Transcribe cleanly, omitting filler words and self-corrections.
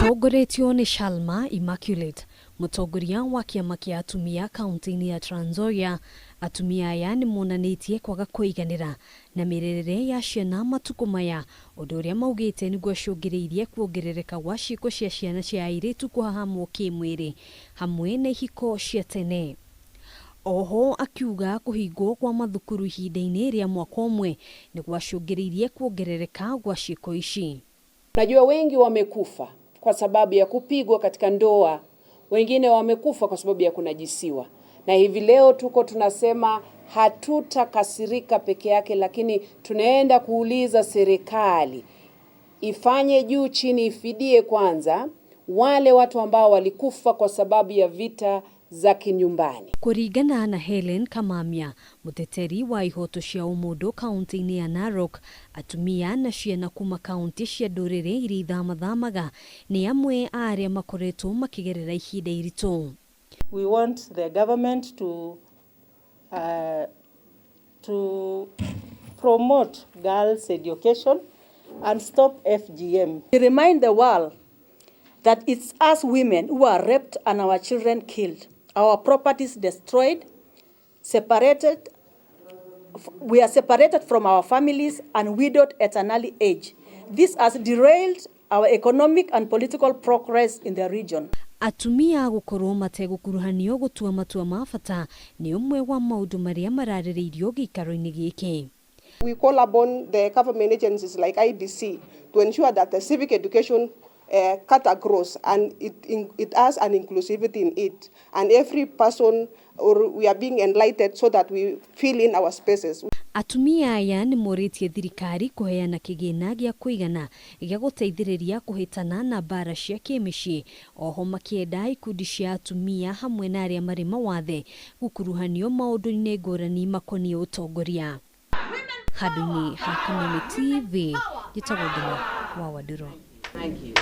Mutongoretio ni Shalma Immaculate, mutongoria wa kiama kia atumia kaunti-ini ya Trans Nzoia. Atumia aya ni monanitie kwaga kuiganira na mirerere ya ciana matuko maya, undu uria maugite niguo cungiriirie kwongerereka gwa ciiko cia ciana cia airitu kuhahamwo kimwiri hamwe na ihiko cia tene. Oho akiuga kuhingwo kwa mathukuru ihinda-ini ria mwaka umwe niguo cungiriirie kwongerereka gwa ciiko ici. Najua wengi wamekufa kwa sababu ya kupigwa katika ndoa, wengine wamekufa kwa sababu ya kunajisiwa. Na hivi leo tunasema hatutakasirika peke yake, lakini tunaenda kuuliza serikali ifanye juu chini, ifidie kwanza wale watu ambao walikufa kwa sababu ya vita za kinyumbani. Kuringana na Helen Kamamia, muteteri wa ihoto cia umundu kaunti-ini ya Narok, atumia na ciana kuma kaunti cia nduriri iria ithamathamaga ni amwe aria makoretwo makigerera ihinda iritu. We want the government to promote girls' education and stop FGM. We remind the world that it's us women who are raped and our children killed, our properties destroyed, separated. We are separated from our families and widowed at an early age. This has derailed our economic and political progress in the region. Atumia gukorwo mategukuruhanio gutua matua ma bata ni umwe wa maundu maria maraririirio gitaro-ini giki. We call upon the government agencies like IDC to ensure that the civic education cut across and it has an inclusivity in it, and every person we are being enlightened so that we fill in our spaces. Atumia aya nimoritie thirikari kuheana kigina gia kuigana gia guteithiriria kuhitana na mbaara cia kimicii. Oho makienda ikundi cia atumia hamwe na aria mari mawathe gukuruhanio maundu-ini ngurani makonie utongoria. Handũ-inĩ ha Kameme TV, gitaru-ini wa Waduro. Thank you.